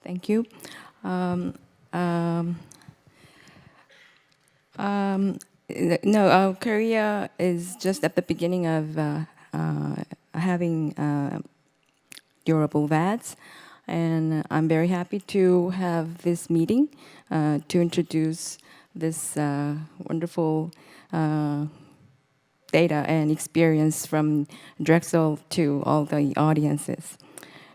Thank you. Um, um, um, no, Korea is just at the beginning of having durable VADs, and I'm very happy to have this meeting to introduce this wonderful data and experience from Drexel to all the audiences.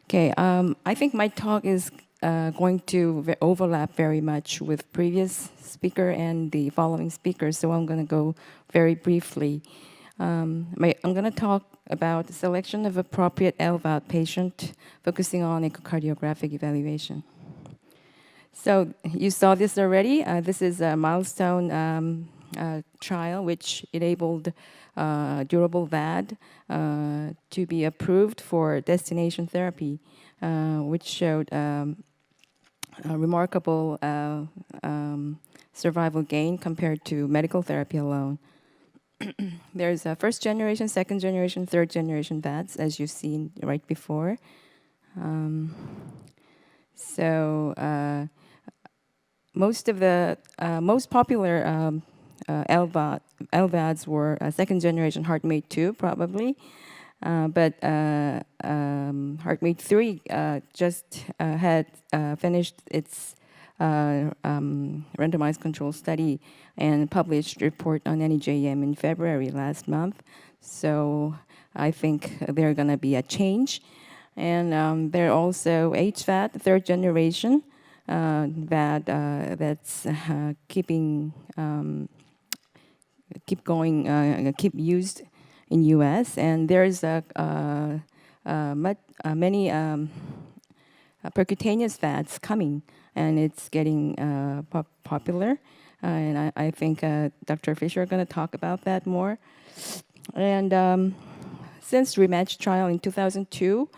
Okay, I think my talk is going to overlap very much with previous speaker and the following speakers, so I'm going to go very briefly. I'm going to talk about the selection of appropriate LVAD patient, focusing on echocardiographic evaluation. So you saw this already. This is a milestone trial which enabled durable VAD to be approved for destination therapy, which showed a remarkable survival gain compared to medical therapy alone. There's a first generation, second generation, third generation VADs, as you've seen right before. Most of the most popular LVADs were second generation HeartMate II, probably. But HeartMate III just had finished its randomized control study and published report on NEJM in February last month. So I think there's going to be a change. And there are also HVAD, third generation, that's keep used in U.S. And there's many percutaneous VADs coming, and it's getting popular. And I think Dr. Fisher is going to talk about that more. And since rematch trial in 2002,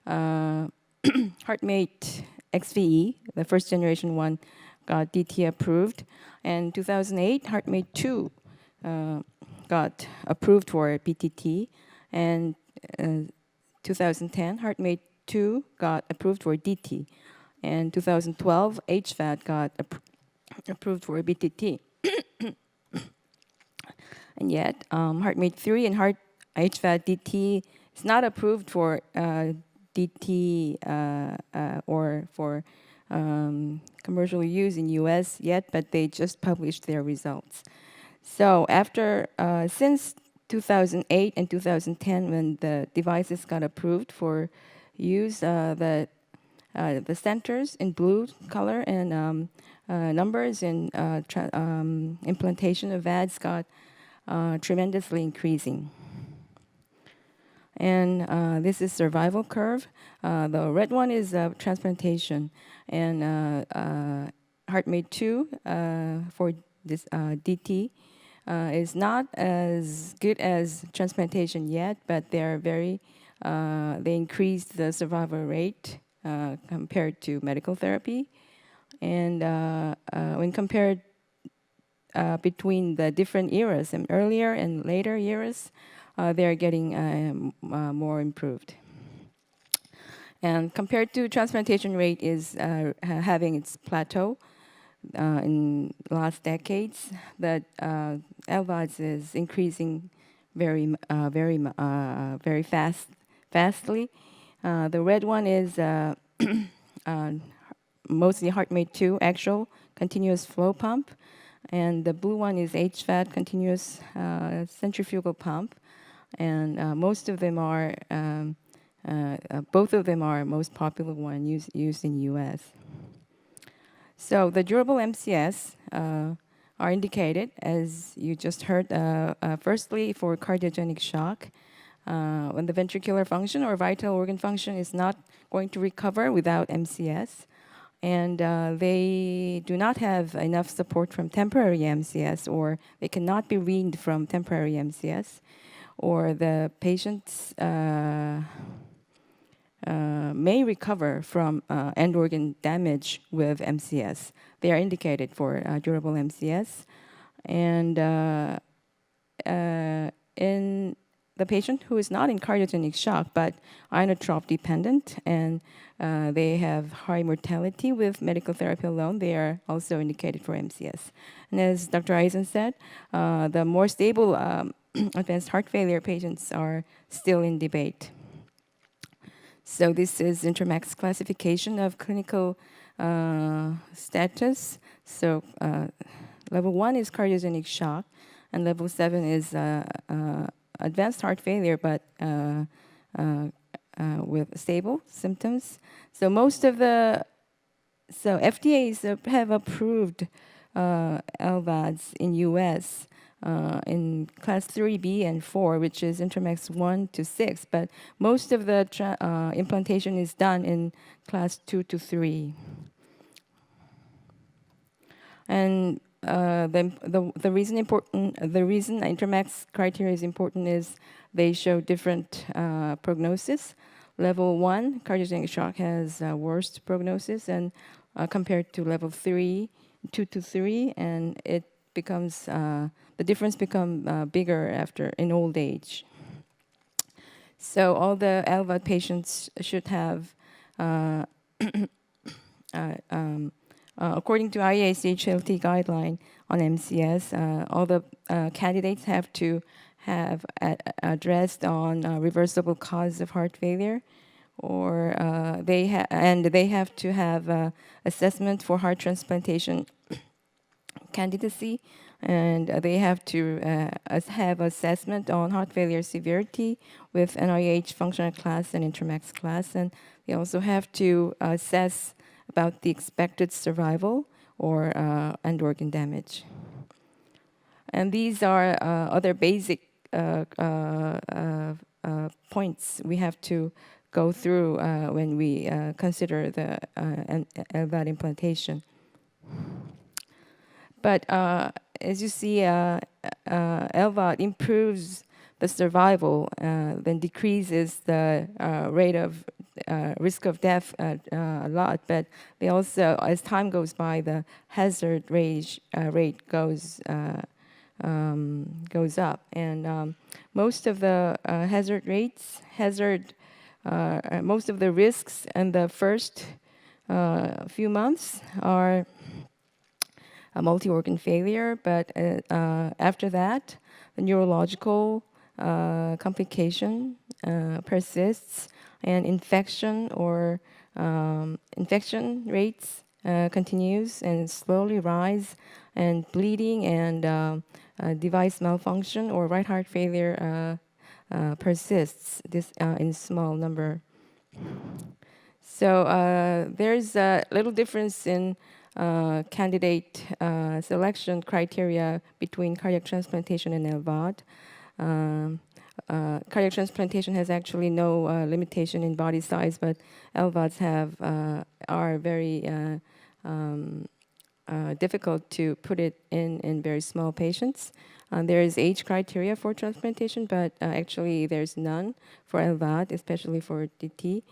HeartMate XVE, the first generation one, got DT approved. And 2008, HeartMate II got approved for PTT. And 2010, HeartMate II got approved for DT. And 2012, HVAD got approved for BTT. And yet, HeartMate 3 and HVAD DT is not approved for DT or for commercial use in US yet, but they just published their results. So since 2008 and 2010, when the devices got approved for use, the centers in blue color and numbers in implantation of VADs got tremendously increasing. And this is survival curve. The red one is transplantation, and HeartMate 2 for this DT is not as good as transplantation yet, but they increased the survival rate compared to medical therapy. And when compared between the different eras, and earlier and later eras, they're getting more improved. And compared to transplantation rate is having its plateau in last decades, that LVADs is increasing very fastly. The red one is mostly HeartMate 2 actual continuous flow pump, and the blue one is HVAD continuous centrifugal pump. And most of them are, both of them are most popular one used in U.S. So the durable MCS are indicated, as you just heard, firstly for cardiogenic shock, when the ventricular function or vital organ function is not going to recover without MCS. And they do not have enough support from temporary MCS, or they cannot be weaned from temporary MCS. Or the patients may recover from end organ damage with MCS. They are indicated for durable MCS. And in the patient who is not in cardiogenic shock but inotrope dependent and they have high mortality with medical therapy alone, they are also indicated for MCS. And as Dr. Eisen said, the more stable advanced heart failure patients are still in debate. So this is INTERMACS classification of clinical status. So level 1 is cardiogenic shock, and level 7 is advanced heart failure, but with stable symptoms. So most of the FDAs have approved LVADs in US in class 3B and 4, which is INTERMACS 1 to 6, but most of the implantation is done in class 2 to 3. And the reason INTERMACS criteria is important is they show different prognosis. Level 1, cardiogenic shock has worst prognosis, and compared to level 2 to 3, and it becomes the difference become bigger in old age. So all the LVAD patients should have, according to IACHLT guideline on MCS, all the candidates have to have addressed on reversible cause of heart failure, or they have to have assessment for heart transplantation candidacy, and they have to have assessment on heart failure severity with NIH functional class and INTERMACS class, and they also have to assess about the expected survival or and organ damage. And these are other basic points we have to go through when we consider the LVAD implantation. But as you see, LVAD improves the survival, then decreases the rate of risk of death a lot. But they also, as time goes by, the hazard rate goes up, and most of the most of the risks in the first few months are a multi-organ failure, but after that, the neurological complication persists, and infection rates continues and slowly rise, and bleeding and device malfunction or right heart failure persists this in small number. So there's a little difference in candidate selection criteria between cardiac transplantation and LVAD. Cardiac transplantation has actually no limitation in body size, but LVADs are very difficult to put it in very small patients. There is age criteria for transplantation, but actually there's none for LVAD, especially for DT.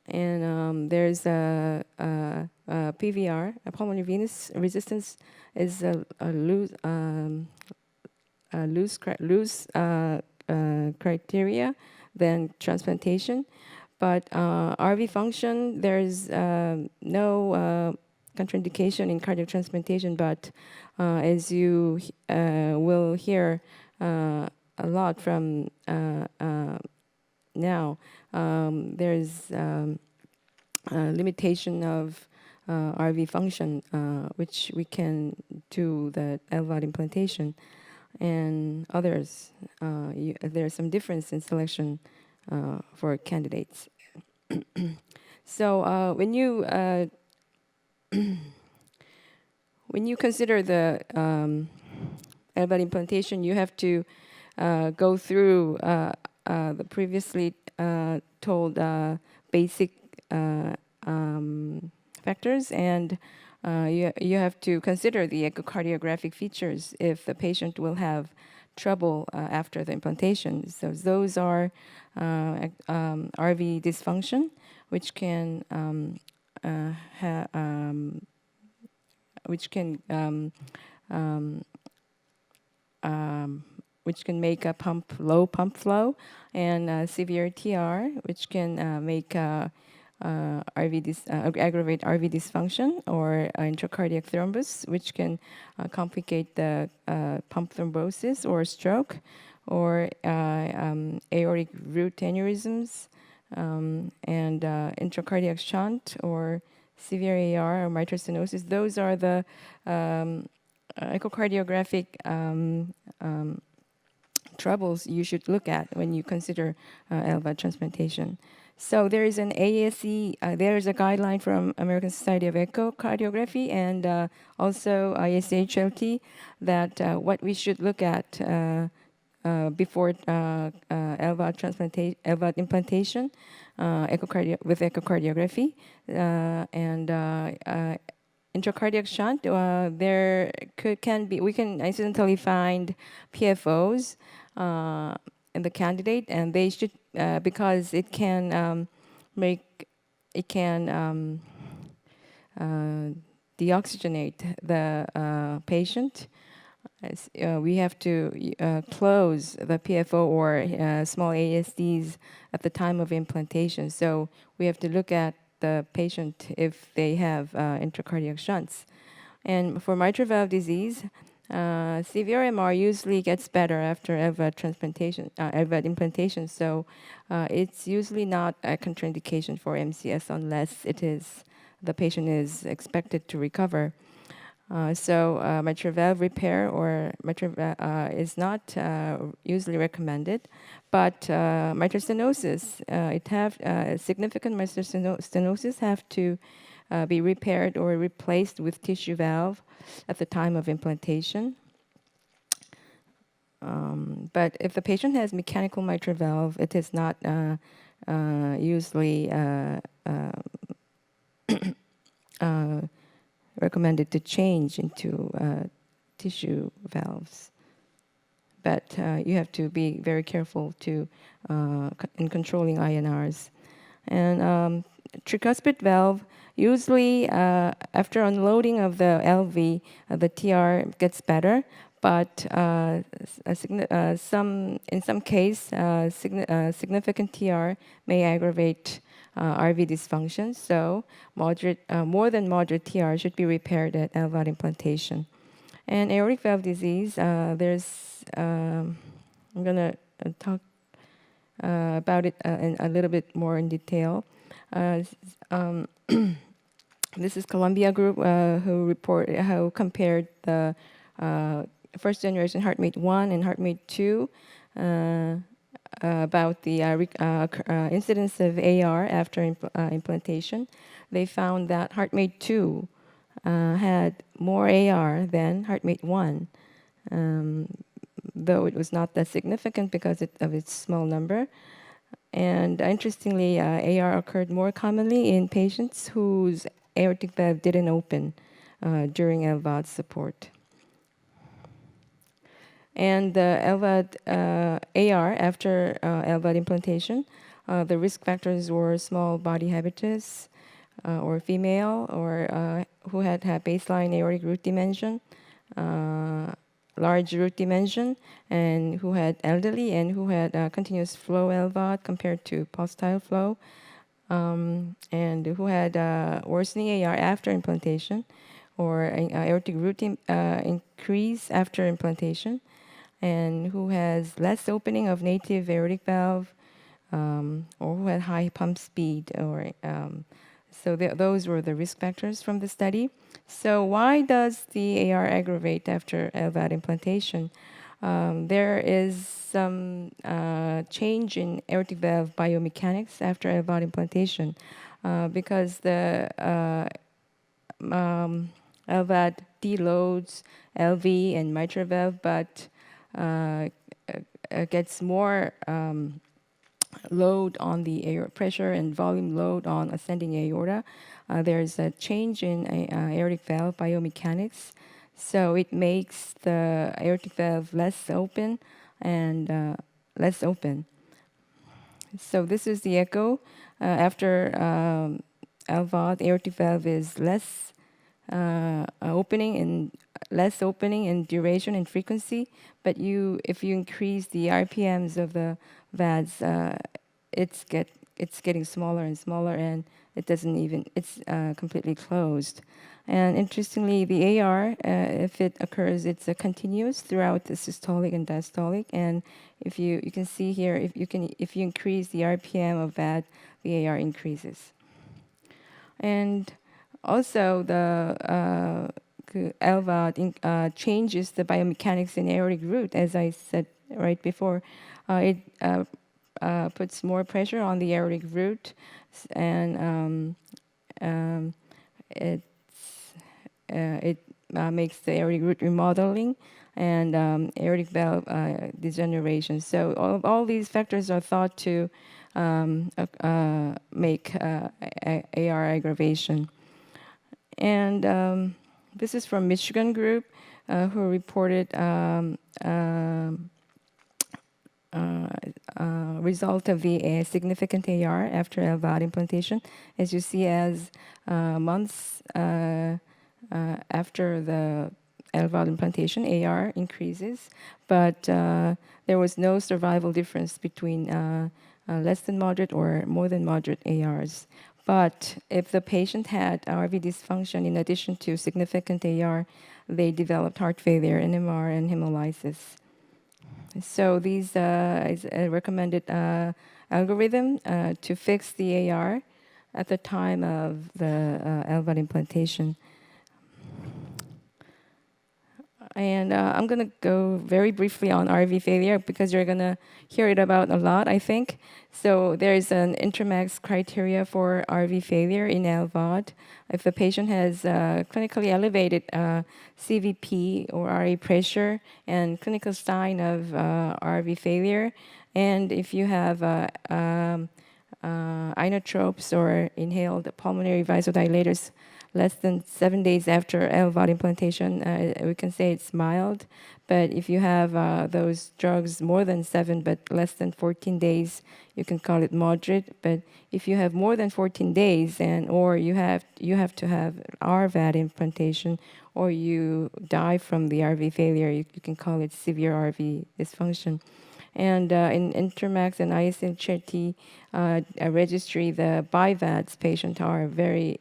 And there's a PVR, a pulmonary venous resistance, is a loose criteria than transplantation. But RV function, there's no contraindication in cardiac transplantation, but as you will hear a lot from now, there's a limitation of RV function, which we can do the LVAD implantation, and others. There's some difference in selection for candidates. So when you consider the LVAD implantation, you have to go through the previously told basic factors, and you have to consider the echocardiographic features if the patient will have trouble after the implantation. So those are RV dysfunction, which can which can make a low pump flow, and severe TR, which can make aggravate RV dysfunction, or intracardiac thrombus, which can complicate the pump thrombosis or stroke, or aortic root aneurysms, and intracardiac shunt, or severe AR or mitral stenosis. Those are the echocardiographic troubles you should look at when you consider LVAD transplantation. So there is an ASE, there is a guideline from American Society of Echocardiography, and also ISHLT, that what we should look at before LVAD transplantation, LVAD implantation, with echocardiography, and intracardiac shunt. There we can accidentally find PFOs in the candidate, and they should, because it can deoxygenate the patient. We have to close the PFO or small ASDs at the time of implantation. So we have to look at the patient if they have intracardiac shunts. And for mitral valve disease, severe MR usually gets better after LVAD transplantation, LVAD implantation. So it's usually not a contraindication for MCS unless the patient is expected to recover. So mitral valve repair or mitral is not usually recommended, but mitral stenosis, significant mitral stenosis have to be repaired or replaced with tissue valve at the time of implantation. But if the patient has mechanical mitral valve, it is not usually recommended to change into tissue valves. But you have to be very careful in controlling INRs. And tricuspid valve, usually after unloading of the LV, the TR gets better, but in some case, significant TR may aggravate RV dysfunction. So more than moderate TR should be repaired at LVAD implantation. And aortic valve disease, I'm going to talk about it in a little bit more in detail. This is Columbia Group who compared the first generation HeartMate I and HeartMate II about the incidence of AR after implantation. They found that HeartMate II had more AR than HeartMate I, though it was not that significant because of its small number. And interestingly, AR occurred more commonly in patients whose aortic valve didn't open during LVAD support. And the LVAD AR after LVAD implantation, the risk factors were small body habitus, or female, or who had baseline aortic root dimension, large root dimension, and who had elderly, and who had continuous flow LVAD compared to pulsatile flow, and who had worsening AR after implantation, or aortic root increase after implantation, and who has less opening of native aortic valve, or who had high pump speed, or so those were the risk factors from the study. So why does the AR aggravate after LVAD implantation? There is some change in aortic valve biomechanics after LVAD implantation, because the LVAD deloads LV and mitral valve, but gets more load on the pressure and volume load on ascending aorta. There's a change in aortic valve biomechanics, so it makes the aortic valve less open and less open. So this is the echo. After LVAD, aortic valve is less opening less opening in duration and frequency, but if you increase the RPMs of the VADs, it's getting smaller and smaller, and it's completely closed. And interestingly, the AR, if it occurs, it's continuous throughout the systolic and diastolic. And if you can see here, if you increase the RPM of VAD, the AR increases. And also the LVAD changes the biomechanics in aortic root, as I said right before. It puts more pressure on the aortic root, and it makes the aortic root remodeling and aortic valve degeneration. So all these factors are thought to make AR aggravation. And this is from Michigan group who reported result of the significant AR after LVAD implantation. As you see, as months after the LVAD implantation, AR increases, but there was no survival difference between less than moderate or more than moderate ARs. But if the patient had RV dysfunction in addition to significant AR, they developed heart failure, NMR, and hemolysis. So these is a recommended algorithm to fix the AR at the time of the LVAD implantation. And I'm going to go very briefly on RV failure because you're going to hear it about a lot, I think. So there's an INTERMACS criteria for RV failure in LVAD. If the patient has clinically elevated CVP or RA pressure and clinical sign of RV failure, and if you have inotropes or inhaled pulmonary vasodilators less than 7 days after LVAD implantation, we can say it's mild. But if you have those drugs more than 7 but less than 14 days, you can call it moderate. But if you have more than 14 days or you have to have RVAD implantation, or you die from the RV failure, you can call it severe RV dysfunction. And in INTERMACS and ISHRT registry, the BIVADS patients are very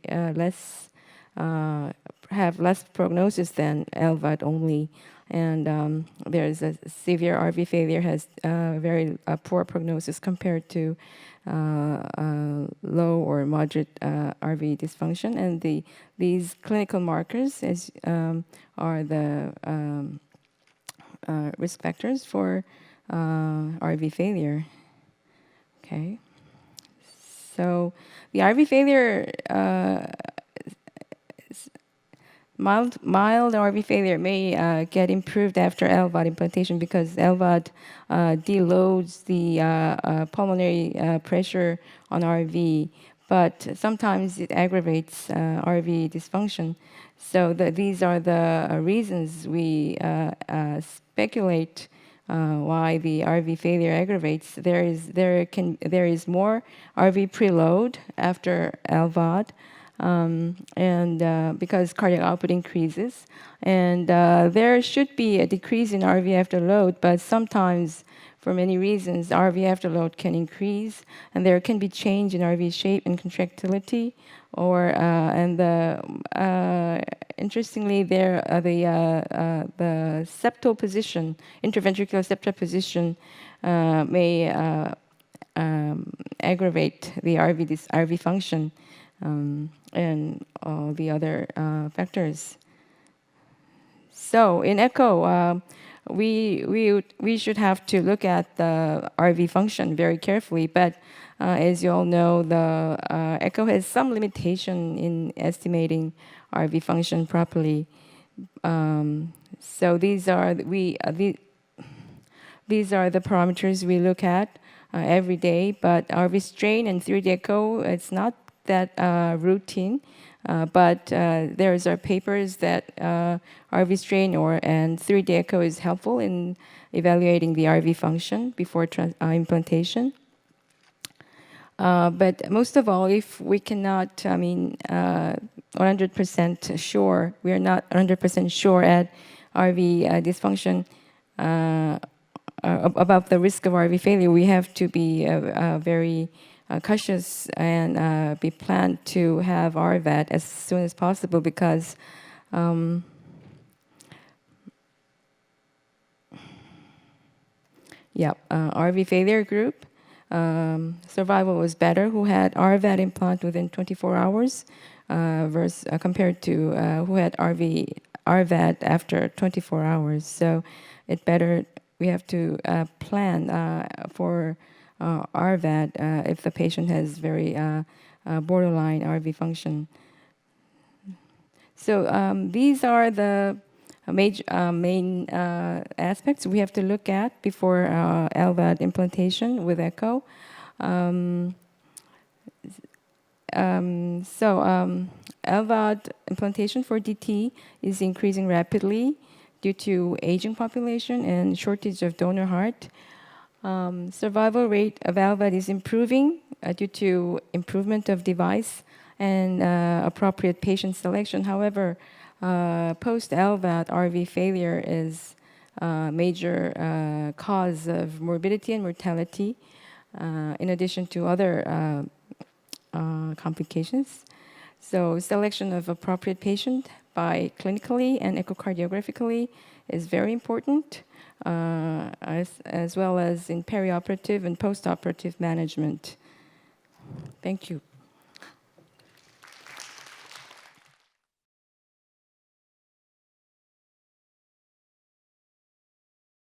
have less prognosis than LVAD only. And there's a severe RV failure has very poor prognosis compared to low or moderate RV dysfunction. And these clinical markers are the risk factors for RV failure. Okay. So the RV failure, mild RV failure may get improved after LVAD implantation because LVAD deloads the pulmonary pressure on RV, but sometimes it aggravates RV dysfunction. So these are the reasons we speculate why the RV failure aggravates. There is more RV preload after LVAD. And because cardiac output increases, and there should be a decrease in RV afterload, but sometimes, for many reasons, RV afterload can increase, and there can be change in RV shape and contractility, or interestingly, the septal position, interventricular septal position, may aggravate the RV function. And all the other factors. So in echo, we should have to look at the RV function very carefully. But as you all know, the echo has some limitation in estimating RV function properly. So these are the parameters we look at every day. But RV strain and 3D echo, it's not that routine, but there's our papers that RV strain and 3D echo is helpful in evaluating the RV function before implantation. But most of all, if we cannot, 100% sure. We are not 100% sure at RV dysfunction about the risk of RV failure. We have to be very cautious and be planned to have RVAD as soon as possible because RV failure group survival was better who had RVAD implant within 24 hours compared to who had RVAD after 24 hours. So it better, we have to plan for RVAD if the patient has very borderline RV function. So these are the main aspects we have to look at before LVAD implantation with echo. LVAD implantation for DT is increasing rapidly due to aging population and shortage of donor heart. Survival rate of LVAD is improving due to improvement of device and appropriate patient selection. However, post-LVAD RV failure is a major cause of morbidity and mortality, in addition to other complications. So selection of appropriate patient by clinically and echocardiographically is very important, as well as in perioperative and postoperative management. Thank you.